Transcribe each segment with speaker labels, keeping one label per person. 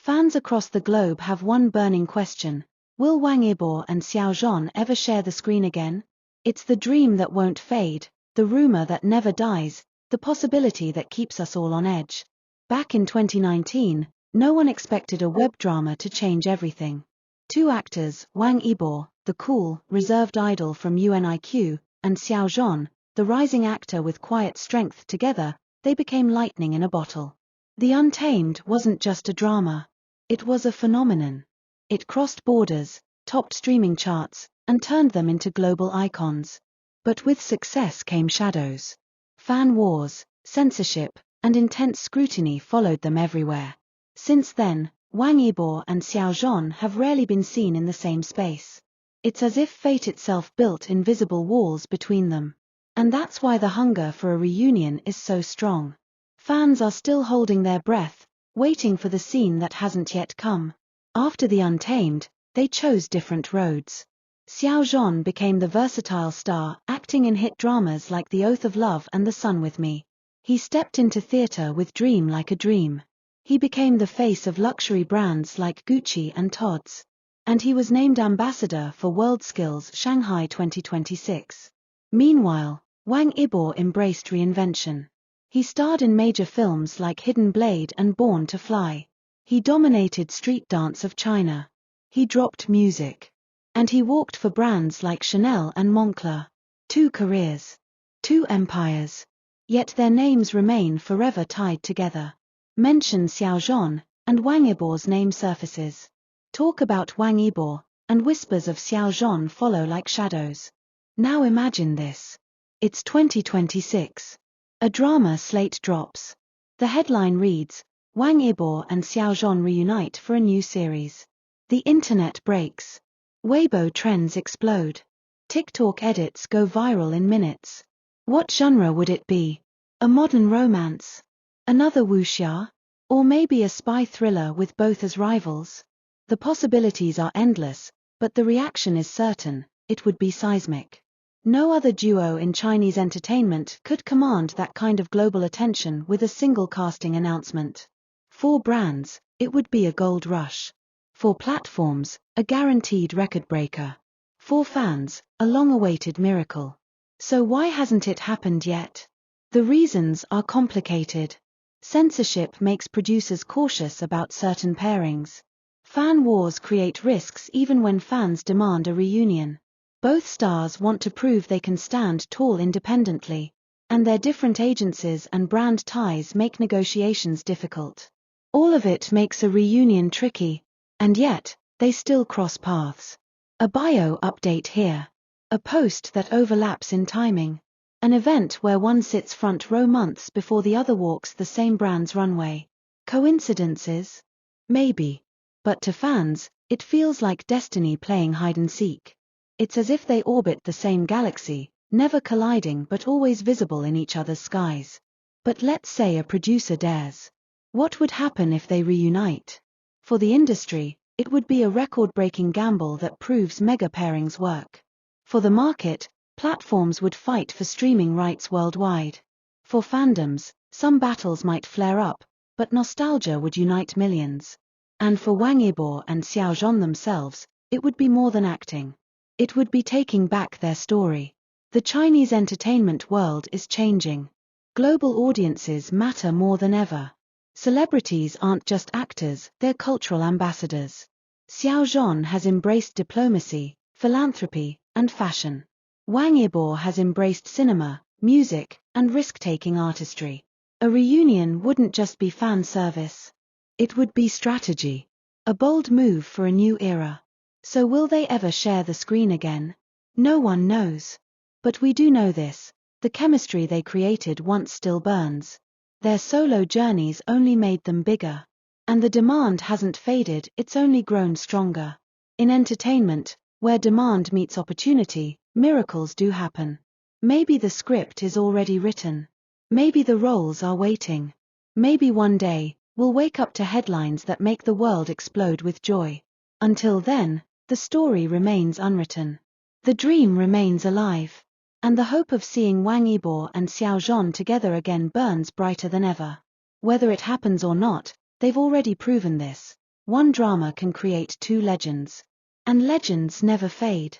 Speaker 1: Fans across the globe have one burning question: will Wang Yibo and Xiao Zhan ever share the screen again? It's the dream that won't fade, the rumor that never dies, the possibility that keeps us all on edge. Back in 2019, no one expected a web drama to change everything. Two actors, Wang Yibo, the cool, reserved idol from UNIQ, and Xiao Zhan, the rising actor with quiet strength, together, they became lightning in a bottle. The Untamed wasn't just a drama. It was a phenomenon. It crossed borders, topped streaming charts, and turned them into global icons. But with success came shadows. Fan wars, censorship, and intense scrutiny followed them everywhere. Since then, Wang Yibo and Xiao Zhan have rarely been seen in the same space. It's as if fate itself built invisible walls between them. And that's why the hunger for a reunion is so strong. Fans are still holding their breath, waiting for the scene that hasn't yet come. After the Untamed, they chose different roads. Xiao Zhan became the versatile star, acting in hit dramas like The Oath of Love and The Sun with Me. He stepped into theater with Dream Like a Dream. He became the face of luxury brands like Gucci and Tod's. And he was named ambassador for WorldSkills Shanghai 2026. Meanwhile, Wang Yibo embraced reinvention. He starred in major films like Hidden Blade and Born to Fly. He dominated street dance of China. He dropped music. And he walked for brands like Chanel and Moncler. Two careers. Two empires. Yet their names remain forever tied together. Mention Xiao Zhan, and Wang Yibo's name surfaces. Talk about Wang Yibo, and whispers of Xiao Zhan follow like shadows. Now imagine this. It's 2026. A drama slate drops. The headline reads, Wang Yibo and Xiao Zhan reunite for a new series. The internet breaks. Weibo trends explode. TikTok edits go viral in minutes. What genre would it be? A modern romance? Another wuxia? Or maybe a spy thriller with both as rivals? The possibilities are endless, but the reaction is certain: it would be seismic. No other duo in Chinese entertainment could command that kind of global attention with a single casting announcement. For brands, it would be a gold rush. For platforms, a guaranteed record breaker. For fans, a long-awaited miracle. So why hasn't it happened yet? The reasons are complicated. Censorship makes producers cautious about certain pairings. Fan wars create risks even when fans demand a reunion. Both stars want to prove they can stand tall independently, and their different agencies and brand ties make negotiations difficult. All of it makes a reunion tricky, and yet, they still cross paths. A bio update here. A post that overlaps in timing. An event where one sits front row months before the other walks the same brand's runway. Coincidences? Maybe. But to fans, it feels like destiny playing hide and seek. It's as if they orbit the same galaxy, never colliding but always visible in each other's skies. But let's say a producer dares. What would happen if they reunite? For the industry, it would be a record-breaking gamble that proves mega pairings work. For the market, platforms would fight for streaming rights worldwide. For fandoms, some battles might flare up, but nostalgia would unite millions. And for Wang Yibo and Xiao Zhan themselves, it would be more than acting. It would be taking back their story. The Chinese entertainment world is changing. Global audiences matter more than ever. Celebrities aren't just actors, they're cultural ambassadors. Xiao Zhan has embraced diplomacy, philanthropy, and fashion. Wang Yibo has embraced cinema, music, and risk-taking artistry. A reunion wouldn't just be fan service. It would be strategy. A bold move for a new era. So will they ever share the screen again? No one knows. But we do know this: the chemistry they created once still burns. Their solo journeys only made them bigger. And the demand hasn't faded, it's only grown stronger. In entertainment, where demand meets opportunity, miracles do happen. Maybe the script is already written. Maybe the roles are waiting. Maybe one day, we'll wake up to headlines that make the world explode with joy. Until then, the story remains unwritten. The dream remains alive. And the hope of seeing Wang Yibo and Xiao Zhan together again burns brighter than ever. Whether it happens or not, they've already proven this. one drama can create two legends. And legends never fade.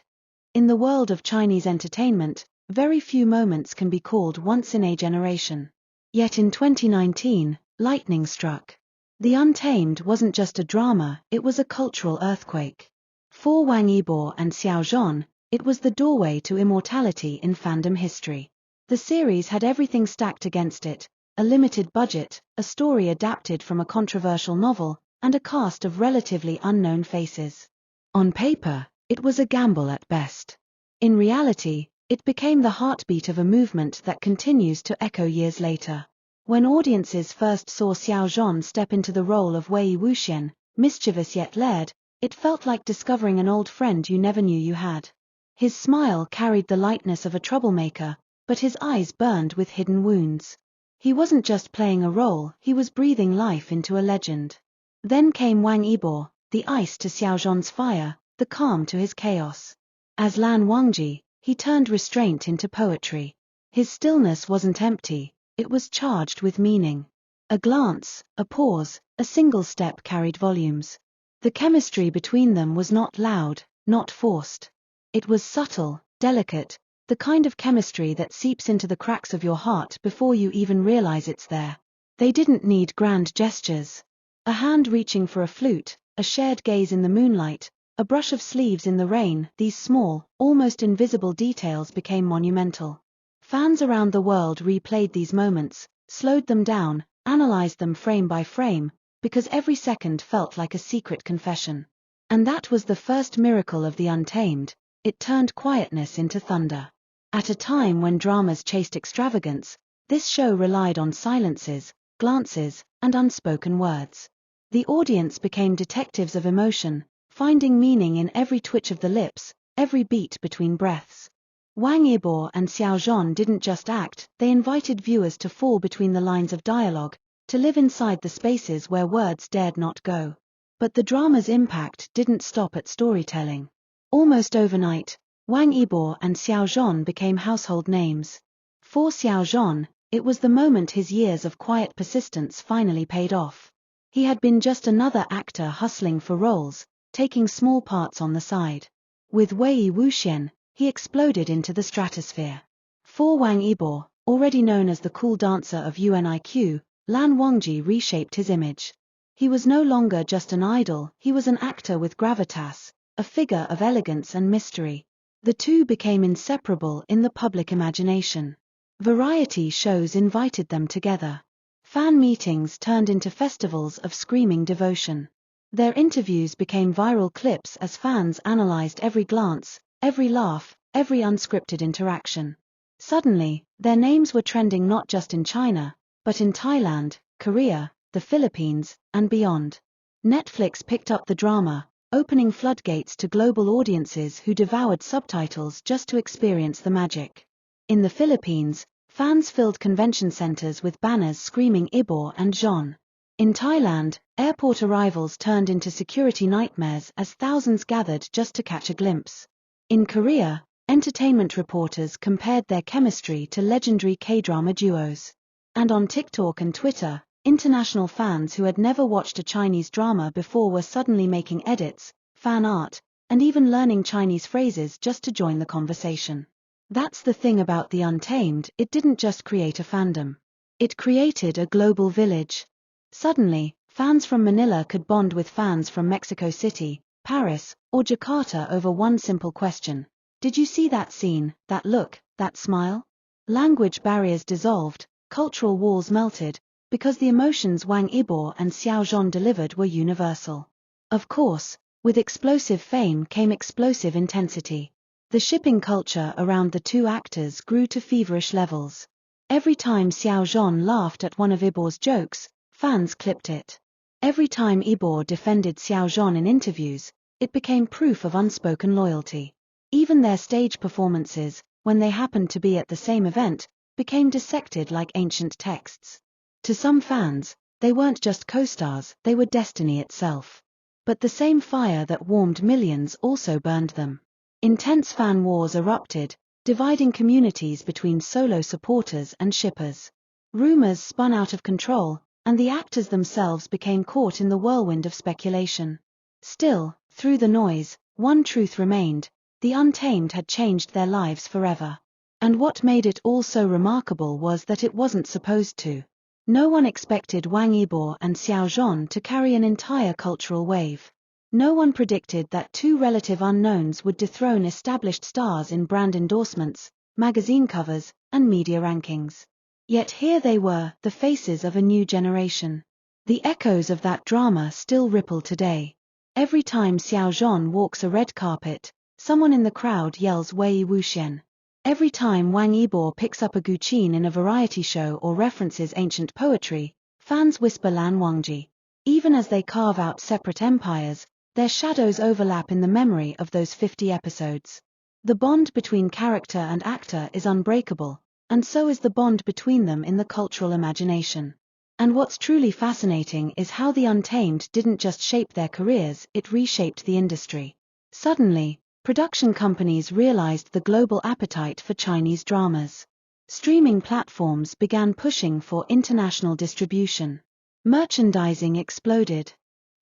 Speaker 1: In the world of Chinese entertainment, very few moments can be called once in a generation. Yet in 2019, lightning struck. The Untamed wasn't just a drama, it was a cultural earthquake. For Wang Yibo and Xiao Zhan, it was the doorway to immortality in fandom history. The series had everything stacked against it: a limited budget, a story adapted from a controversial novel, and a cast of relatively unknown faces. On paper, it was a gamble at best. In reality, it became the heartbeat of a movement that continues to echo years later. When audiences first saw Xiao Zhan step into the role of Wei Wuxian, mischievous yet layered, it felt like discovering an old friend you never knew you had. His smile carried the lightness of a troublemaker, but his eyes burned with hidden wounds. He wasn't just playing a role, he was breathing life into a legend. Then came Wang Yibo, the ice to Xiao Zhan's fire, the calm to his chaos. As Lan Wangji, he turned restraint into poetry. His stillness wasn't empty, it was charged with meaning. A glance, a pause, a single step carried volumes. The chemistry between them was not loud, not forced. It was subtle, delicate, the kind of chemistry that seeps into the cracks of your heart before you even realize it's there. They didn't need grand gestures. A hand reaching for a flute, a shared gaze in the moonlight, a brush of sleeves in the rain, these small, almost invisible details became monumental. Fans around the world replayed these moments, slowed them down, analyzed them frame by frame, because every second felt like a secret confession. And that was the first miracle of the Untamed: it turned quietness into thunder. At a time when dramas chased extravagance, this show relied on silences, glances, and unspoken words. The audience became detectives of emotion, finding meaning in every twitch of the lips, every beat between breaths. Wang Yibo and Xiao Zhan didn't just act, they invited viewers to fall between the lines of dialogue, to live inside the spaces where words dared not go. But the drama's impact didn't stop at storytelling. Almost overnight, Wang Yibo and Xiao Zhan became household names. For Xiao Zhan, it was the moment his years of quiet persistence finally paid off. He had been just another actor hustling for roles, taking small parts on the side. With Wei Wuxian, he exploded into the stratosphere. For Wang Yibo, already known as the cool dancer of UNIQ, Lan Wangji reshaped his image. He was no longer just an idol, he was an actor with gravitas, a figure of elegance and mystery. The two became inseparable in the public imagination. Variety shows invited them together. Fan meetings turned into festivals of screaming devotion. Their interviews became viral clips as fans analyzed every glance, every laugh, every unscripted interaction. Suddenly, their names were trending not just in China, but in Thailand, Korea, the Philippines, and beyond. Netflix picked up the drama, opening floodgates to global audiences who devoured subtitles just to experience the magic. In the Philippines, fans filled convention centers with banners screaming Yibo and Zhan. In Thailand, airport arrivals turned into security nightmares as thousands gathered just to catch a glimpse. In Korea, entertainment reporters compared their chemistry to legendary K-drama duos. And on TikTok and Twitter, international fans who had never watched a Chinese drama before were suddenly making edits, fan art, and even learning Chinese phrases just to join the conversation. That's the thing about The Untamed, it didn't just create a fandom. It created a global village. Suddenly, fans from Manila could bond with fans from Mexico City, Paris, or Jakarta over one simple question: did you see that scene, that look, that smile? Language barriers dissolved, cultural walls melted, because the emotions Wang Yibo and Xiao Zhan delivered were universal. Of course, with explosive fame came explosive intensity. The shipping culture around the two actors grew to feverish levels. Every time Xiao Zhan laughed at one of Yibo's jokes, fans clipped it. Every time Yibo defended Xiao Zhan in interviews, it became proof of unspoken loyalty. Even their stage performances, when they happened to be at the same event, became dissected like ancient texts. To some fans, they weren't just co-stars, they were destiny itself. But the same fire that warmed millions also burned them. Intense fan wars erupted, dividing communities between solo supporters and shippers. Rumors spun out of control, and the actors themselves became caught in the whirlwind of speculation. Still, through the noise, one truth remained: the Untamed had changed their lives forever. And what made it all so remarkable was that it wasn't supposed to. No one expected Wang Yibo and Xiao Zhan to carry an entire cultural wave. No one predicted that two relative unknowns would dethrone established stars in brand endorsements, magazine covers, and media rankings. Yet here they were, the faces of a new generation. The echoes of that drama still ripple today. Every time Xiao Zhan walks a red carpet, someone in the crowd yells Wei Wu Xian. Every time Wang Yibo picks up a guqin in a variety show or references ancient poetry, fans whisper Lan Wangji. Even as they carve out separate empires, their shadows overlap in the memory of those 50 episodes. The bond between character and actor is unbreakable, and so is the bond between them in the cultural imagination. And what's truly fascinating is how the Untamed didn't just shape their careers, it reshaped the industry. Suddenly, production companies realized the global appetite for Chinese dramas. Streaming platforms began pushing for international distribution. Merchandising exploded.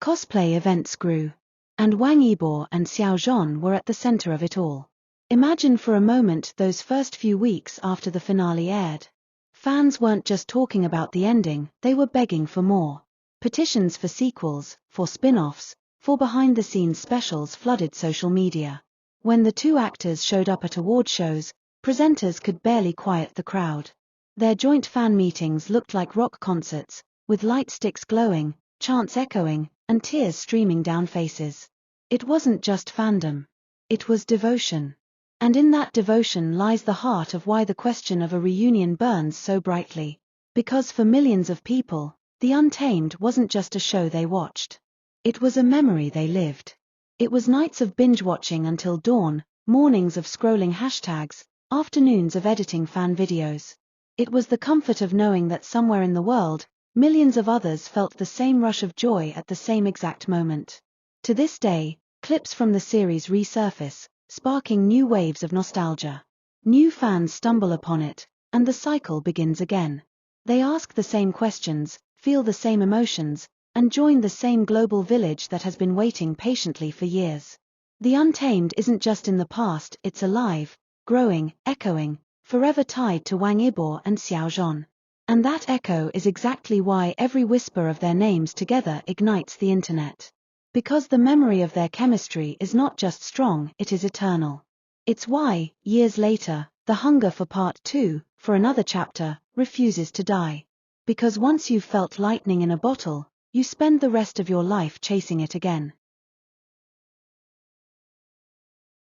Speaker 1: Cosplay events grew. And Wang Yibo and Xiao Zhan were at the center of it all. Imagine for a moment those first few weeks after the finale aired. Fans weren't just talking about the ending, they were begging for more. Petitions for sequels, for spin-offs, for behind-the-scenes specials flooded social media. When the two actors showed up at award shows, presenters could barely quiet the crowd. Their joint fan meetings looked like rock concerts, with light sticks glowing, chants echoing, and tears streaming down faces. It wasn't just fandom. It was devotion. And in that devotion lies the heart of why the question of a reunion burns so brightly. Because for millions of people, The Untamed wasn't just a show they watched. It was a memory they lived. It was nights of binge-watching until dawn, mornings of scrolling hashtags, afternoons of editing fan videos. It was the comfort of knowing that somewhere in the world, millions of others felt the same rush of joy at the same exact moment. To this day, clips from the series resurface, sparking new waves of nostalgia. New fans stumble upon it, and the cycle begins again. They ask the same questions, feel the same emotions, and join the same global village that has been waiting patiently for years. The Untamed isn't just in the past, it's alive, growing, echoing, forever tied to Wang Yibo and Xiao Zhan. And that echo is exactly why every whisper of their names together ignites the internet. Because the memory of their chemistry is not just strong, it is eternal. It's why, years later, the hunger for part 2, for another chapter, refuses to die. Because once you've felt lightning in a bottle, you spend the rest of your life chasing it again.